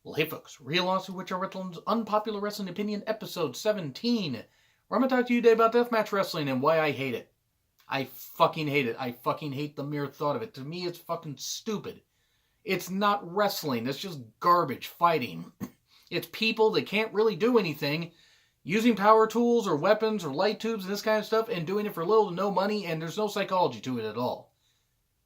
Well, hey folks, Real Honestly, which are Wrestling's Unpopular Wrestling Opinion, episode 17, where I'm going to talk to you today about Deathmatch Wrestling and why I hate it. I fucking hate it. I fucking hate the mere thought of it. To me, it's fucking stupid. It's not wrestling. It's just garbage fighting. It's people that can't really do anything, using power tools or weapons or light tubes and this kind of stuff, and doing it for little to no money, and there's no psychology to it at all.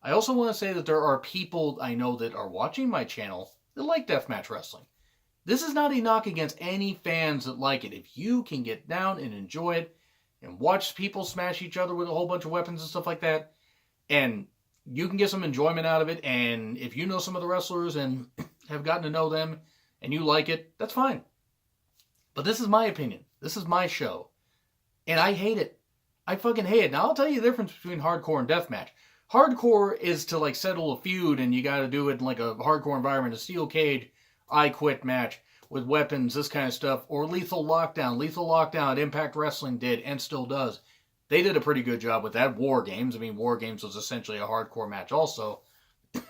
I also want to say that there are people I know that are watching my channel that like deathmatch wrestling. This is not a knock against any fans that like it. If you can get down and enjoy it and watch people smash each other with a whole bunch of weapons and stuff like that, and you can get some enjoyment out of it, and if you know some of the wrestlers and have gotten to know them and you like it, that's fine. But this is my opinion. This is my show. And I hate it. I fucking hate it. Now, I'll tell you the difference between hardcore and deathmatch. Hardcore is to like settle a feud, and you got to do it in like a hardcore environment, a steel cage, I quit match with weapons, this kind of stuff, or Lethal Lockdown. Lethal Lockdown, Impact Wrestling did and still does. They did a pretty good job with that. War Games. I mean, War Games was essentially a hardcore match also.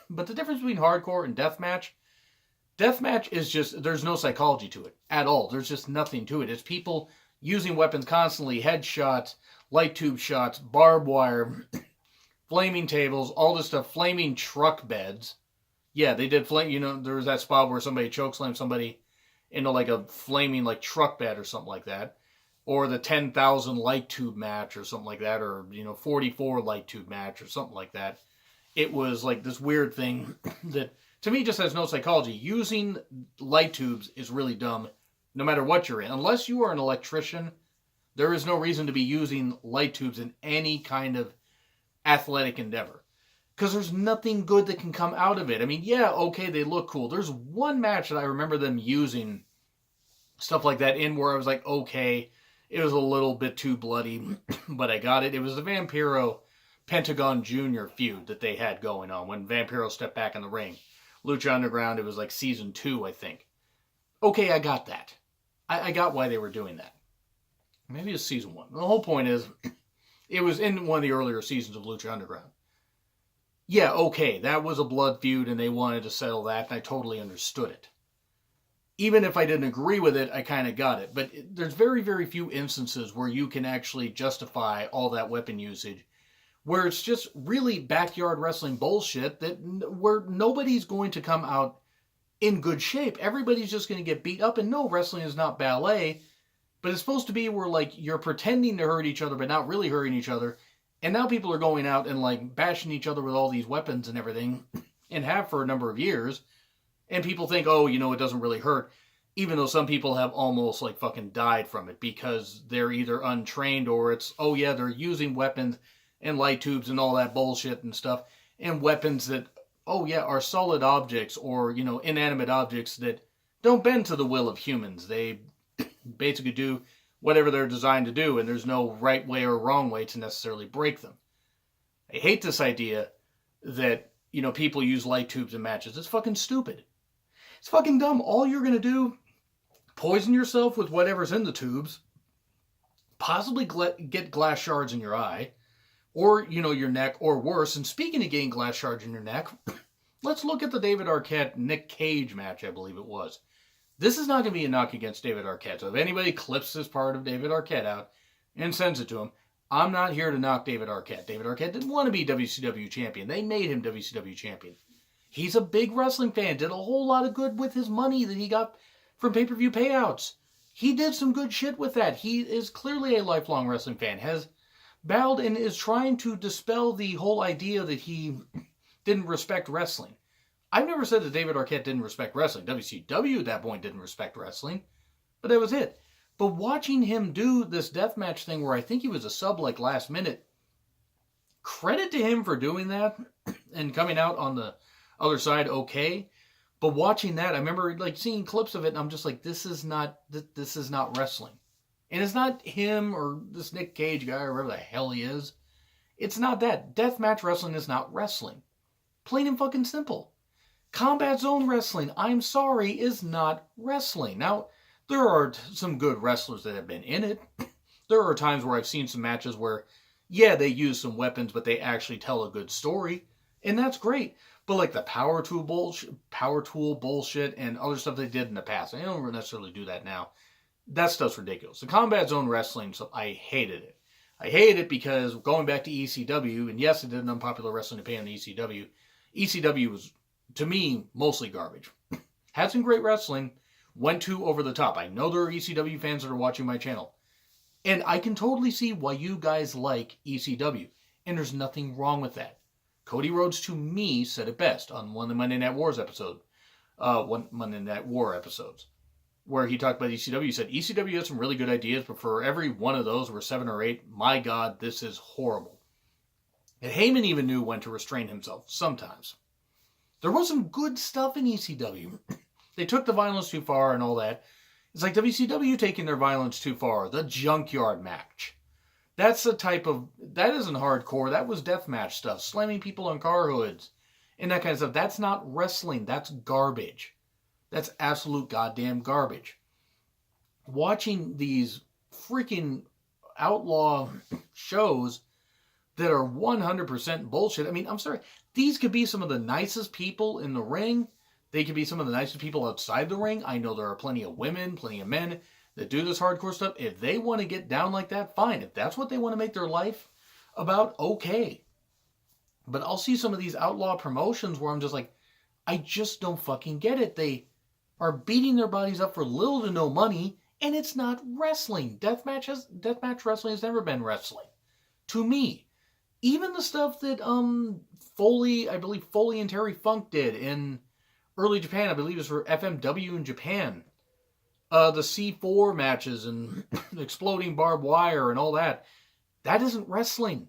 But the difference between hardcore and deathmatch is just, there's no psychology to it at all. There's just nothing to it. It's people using weapons constantly, headshots, light tube shots, barbed wire, flaming tables, all this stuff, flaming truck beds. Yeah, they did flame, there was that spot where somebody chokeslammed somebody into like a flaming like truck bed or something like that. Or the 10,000 light tube match or something like that. Or, 44 light tube match or something like that. It was like this weird thing that to me just has no psychology. Using light tubes is really dumb no matter what you're in. Unless you are an electrician, there is no reason to be using light tubes in any kind of athletic endeavor, because there's nothing good that can come out of it. I mean, yeah, okay, they look cool. There's one match that I remember them using stuff like that in where I was like, okay, it was a little bit too bloody, but I got it. It was the Vampiro Pentagon Jr. feud that they had going on when Vampiro stepped back in the ring. Lucha Underground, it was like season 2, I think. Okay, I got that. I got why they were doing that. Maybe it's season 1. The whole point is, it was in one of the earlier seasons of Lucha Underground. Yeah, okay, that was a blood feud and they wanted to settle that, and I totally understood it. Even if I didn't agree with it, I kind of got it. But there's very, very few instances where you can actually justify all that weapon usage, where it's just really backyard wrestling bullshit where nobody's going to come out in good shape. Everybody's just going to get beat up, and no, wrestling is not ballet. But it's supposed to be where, like, you're pretending to hurt each other, but not really hurting each other. And now people are going out and, like, bashing each other with all these weapons and everything, and have for a number of years. And people think, oh, it doesn't really hurt. Even though some people have almost, like, fucking died from it because they're either untrained or it's, oh, yeah, they're using weapons and light tubes and all that bullshit and stuff. And weapons that, oh, yeah, are solid objects or, inanimate objects that don't bend to the will of humans. They basically do whatever they're designed to do, and there's no right way or wrong way to necessarily break them. I hate this idea that, people use light tubes in matches. It's fucking stupid. It's fucking dumb. All you're going to do, poison yourself with whatever's in the tubes, possibly get glass shards in your eye, or, your neck, or worse. And speaking of getting glass shards in your neck, let's look at the David Arquette-Nick Cage match, I believe it was. This is not going to be a knock against David Arquette. So if anybody clips this part of David Arquette out and sends it to him, I'm not here to knock David Arquette. David Arquette didn't want to be WCW champion. They made him WCW champion. He's a big wrestling fan. Did a whole lot of good with his money that he got from pay-per-view payouts. He did some good shit with that. He is clearly a lifelong wrestling fan. Has battled and is trying to dispel the whole idea that he didn't respect wrestling. I've never said that David Arquette didn't respect wrestling. WCW at that point didn't respect wrestling. But that was it. But watching him do this deathmatch thing where I think he was a sub like last minute, credit to him for doing that and coming out on the other side okay. But watching that, I remember like seeing clips of it and I'm just like, this is not wrestling. And it's not him or this Nick Cage guy or whoever the hell he is. It's not that. Deathmatch wrestling is not wrestling. Plain and fucking simple. Combat Zone Wrestling, I'm sorry, is not wrestling. Now, there are some good wrestlers that have been in it. There are times where I've seen some matches where, yeah, they use some weapons, but they actually tell a good story. And that's great. But like the power tool bullshit and other stuff they did in the past, I don't necessarily do that now. That stuff's ridiculous. The Combat Zone Wrestling, so I hated it. I hated it because going back to ECW, and yes, it did an Unpopular Wrestling Opinion on ECW. ECW was, to me, mostly garbage. Had some great wrestling, went too over the top. I know there are ECW fans that are watching my channel. And I can totally see why you guys like ECW. And there's nothing wrong with that. Cody Rhodes, to me, said it best on one of the Monday Night War episodes, where he talked about ECW. He said, ECW has some really good ideas, but for every one of those, were 7 or 8, my God, this is horrible. And Heyman even knew when to restrain himself, sometimes. There was some good stuff in ECW. They took the violence too far and all that. It's like WCW taking their violence too far. The Junkyard match. That's the type of... That isn't hardcore. That was deathmatch stuff. Slamming people on car hoods. And that kind of stuff. That's not wrestling. That's garbage. That's absolute goddamn garbage. Watching these freaking outlaw shows that are 100% bullshit. I mean, I'm sorry. These could be some of the nicest people in the ring. They could be some of the nicest people outside the ring. I know there are plenty of women, plenty of men that do this hardcore stuff. If they want to get down like that, fine. If that's what they want to make their life about, okay. But I'll see some of these outlaw promotions where I'm just like, I just don't fucking get it. They are beating their bodies up for little to no money, and it's not wrestling. Deathmatch wrestling has never been wrestling. To me. Even the stuff that Foley and Terry Funk did in early Japan, I believe it was for FMW in Japan. The C4 matches and exploding barbed wire and all that. That isn't wrestling.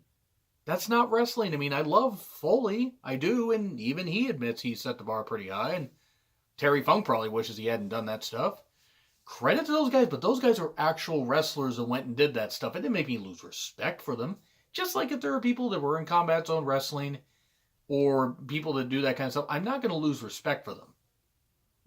That's not wrestling. I mean, I love Foley. I do, and even he admits he set the bar pretty high, and Terry Funk probably wishes he hadn't done that stuff. Credit to those guys, but those guys are actual wrestlers that went and did that stuff. It didn't make me lose respect for them. Just like if there are people that were in Combat Zone Wrestling or people that do that kind of stuff, I'm not going to lose respect for them.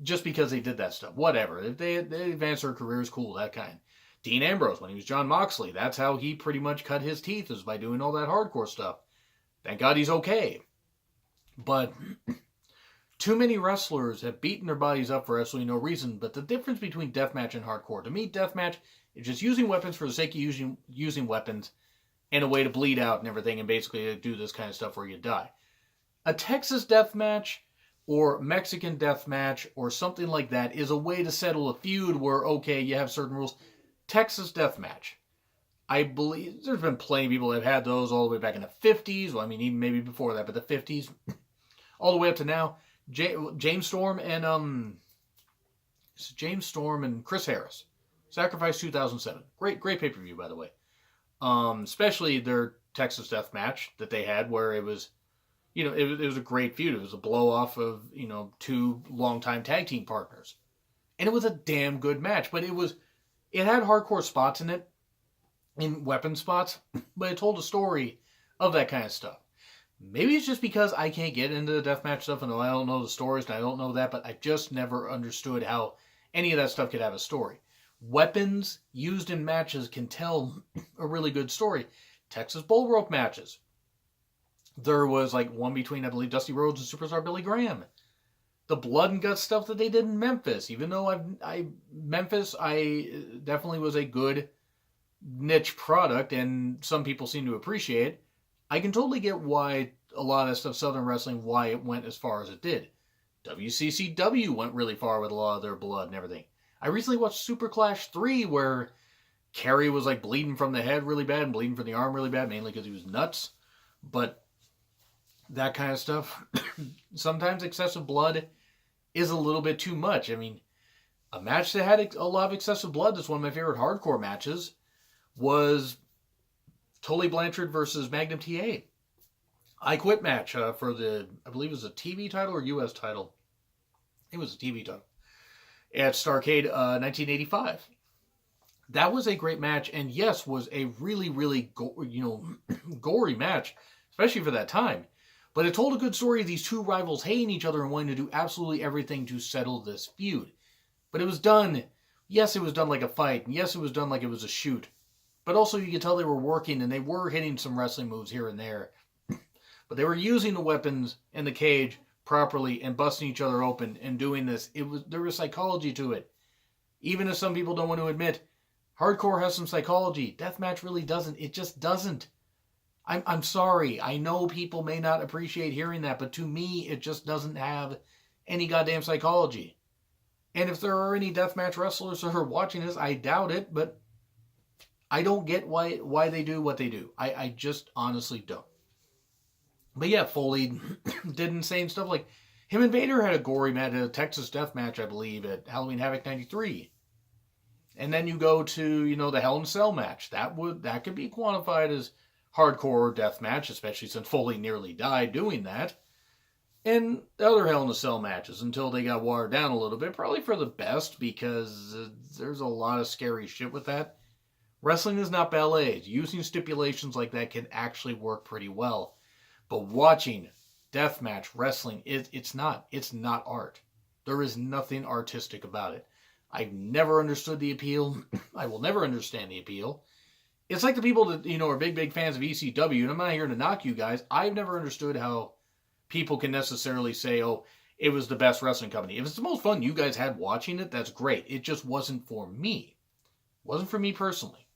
Just because they did that stuff. Whatever. If they advance their careers, cool, that kind. Dean Ambrose, when he was John Moxley, that's how he pretty much cut his teeth, is by doing all that hardcore stuff. Thank God he's okay. But too many wrestlers have beaten their bodies up for absolutely no reason. But the difference between deathmatch and hardcore, to me, deathmatch is just using weapons for the sake of using weapons and a way to bleed out and everything, and basically do this kind of stuff where you die. A Texas death match or Mexican death match or something like that is a way to settle a feud where, okay, you have certain rules. Texas death match. I believe there's been plenty of people that have had those all the way back in the 50s. Well, I mean, even maybe before that, but the 50s. All the way up to now. James Storm and Chris Harris. Sacrifice 2007. Great pay-per-view, by the way. Especially their Texas death match that they had, where it was, it was a great feud. It was a blow-off of, 2 longtime tag team partners. And it was a damn good match, but it had hardcore spots in it, in weapon spots, but it told a story of that kind of stuff. Maybe it's just because I can't get into the deathmatch stuff, and I don't know the stories, and I don't know that, but I just never understood how any of that stuff could have a story. Weapons used in matches can tell a really good story. Texas bull rope matches. There was like one between, I believe, Dusty Rhodes and Superstar Billy Graham. The blood and guts stuff that they did in Memphis. Even though Memphis definitely was a good niche product, and some people seem to appreciate it. I can totally get why a lot of that stuff, Southern Wrestling, why it went as far as it did. WCCW went really far with a lot of their blood and everything. I recently watched Super Clash 3 where Kerry was like bleeding from the head really bad and bleeding from the arm really bad, mainly because he was nuts. But that kind of stuff, sometimes excessive blood is a little bit too much. I mean, a match that had a lot of excessive blood, that's one of my favorite hardcore matches, was Tully Blanchard versus Magnum TA. I Quit match for I believe it was a TV title or US title. It was a TV title. At Starrcade 1985. That was a great match, and yes, was a really, really gory match, especially for that time. But it told a good story of these two rivals hating each other and wanting to do absolutely everything to settle this feud. But it was done, yes, it was done like a fight, and yes, it was done like it was a shoot. But also you could tell they were working, and they were hitting some wrestling moves here and there. But they were using the weapons in the cage properly and busting each other open and doing this. There was psychology to it. Even if some people don't want to admit, hardcore has some psychology. Deathmatch really doesn't. It just doesn't. I'm sorry. I know people may not appreciate hearing that, but to me, it just doesn't have any goddamn psychology. And if there are any deathmatch wrestlers that are watching this, I doubt it, but I don't get why they do what they do. I just honestly don't. But yeah, Foley did insane stuff. Like, him and Vader had a gory match, a Texas death match, I believe, at Halloween Havoc 93. And then you go to, the Hell in a Cell match. That could be quantified as hardcore death match, especially since Foley nearly died doing that. And the other Hell in a Cell matches, until they got watered down a little bit, probably for the best, because there's a lot of scary shit with that. Wrestling is not ballet. Using stipulations like that can actually work pretty well. But watching deathmatch wrestling, it's not art. There is nothing artistic about it. I've never understood the appeal. I will never understand the appeal. It's like the people that, are big fans of ECW, and I'm not here to knock you guys. I've never understood how people can necessarily say, oh, it was the best wrestling company. If it's the most fun you guys had watching it, that's great. It just wasn't for me. It wasn't for me personally.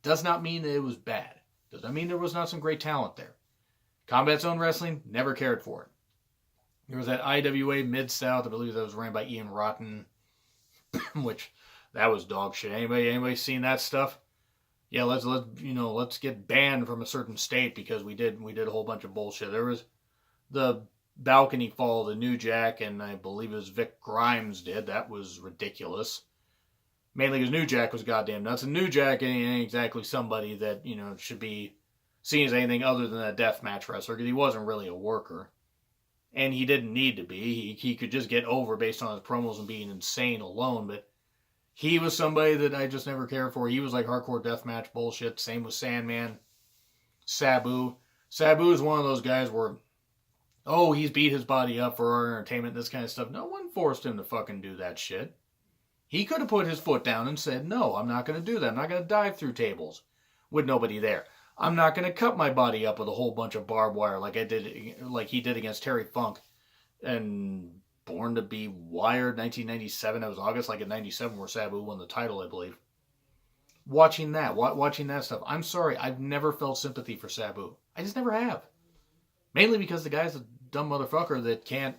Does not mean that it was bad. Does not mean there was not some great talent there. Combat Zone Wrestling, never cared for it. There was that IWA Mid-South, I believe that was ran by Ian Rotten, which, that was dog shit. Anybody seen that stuff? Yeah, let's get banned from a certain state because we did a whole bunch of bullshit. There was the balcony fall, the New Jack, and I believe it was Vic Grimes did. That was ridiculous. Mainly because New Jack was goddamn nuts, and New Jack ain't exactly somebody that, should be seen as anything other than a deathmatch wrestler, because he wasn't really a worker. And he didn't need to be. He could just get over based on his promos and being insane alone, but he was somebody that I just never cared for. He was like hardcore deathmatch bullshit. Same with Sandman. Sabu. Sabu is one of those guys where, oh, he's beat his body up for our entertainment, this kind of stuff. No one forced him to fucking do that shit. He could have put his foot down and said, no, I'm not going to do that. I'm not going to dive through tables with nobody there. I'm not going to cut my body up with a whole bunch of barbed wire like he did against Terry Funk and Born to Be Wired 1997. That was August, like in 97, where Sabu won the title, I believe. Watching that stuff. I'm sorry, I've never felt sympathy for Sabu. I just never have. Mainly because the guy's a dumb motherfucker that can't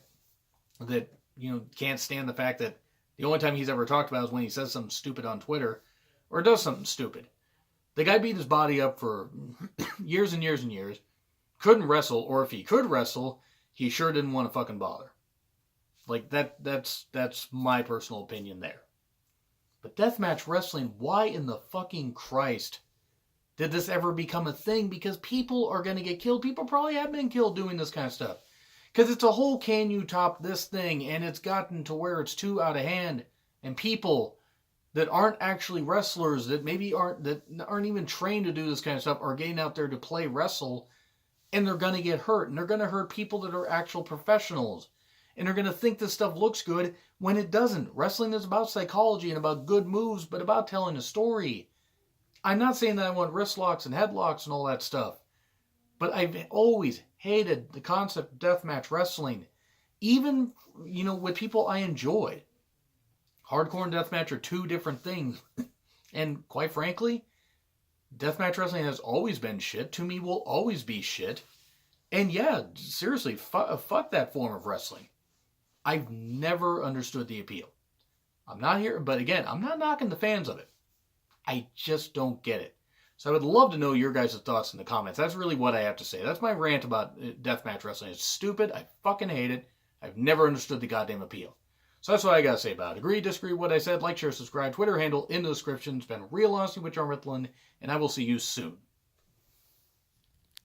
stand the fact that the only time he's ever talked about is when he says something stupid on Twitter or does something stupid. The guy beat his body up for years and years and years. Couldn't wrestle, or if he could wrestle, he sure didn't want to fucking bother. Like, that's my personal opinion there. But deathmatch wrestling, why in the fucking Christ did this ever become a thing? Because people are going to get killed. People probably have been killed doing this kind of stuff. Because it's a whole can you top this thing, and it's gotten to where it's too out of hand. And people that aren't actually wrestlers, that aren't even trained to do this kind of stuff, are getting out there to play wrestle, and they're going to get hurt. And they're going to hurt people that are actual professionals. And they're going to think this stuff looks good when it doesn't. Wrestling is about psychology and about good moves, but about telling a story. I'm not saying that I want wrist locks and headlocks and all that stuff. But I've always hated the concept of deathmatch wrestling. Even, with people I enjoyed. Hardcore and deathmatch are two different things. And quite frankly, deathmatch wrestling has always been shit. To me, will always be shit. And yeah, seriously, fuck that form of wrestling. I've never understood the appeal. I'm not here, but again, I'm not knocking the fans of it. I just don't get it. So I would love to know your guys' thoughts in the comments. That's really what I have to say. That's my rant about deathmatch wrestling. It's stupid. I fucking hate it. I've never understood the goddamn appeal. So that's what I gotta say about it. Agree, disagree with what I said. Like, share, subscribe. Twitter handle in the description. It's been real honesty with John Ritland, and I will see you soon.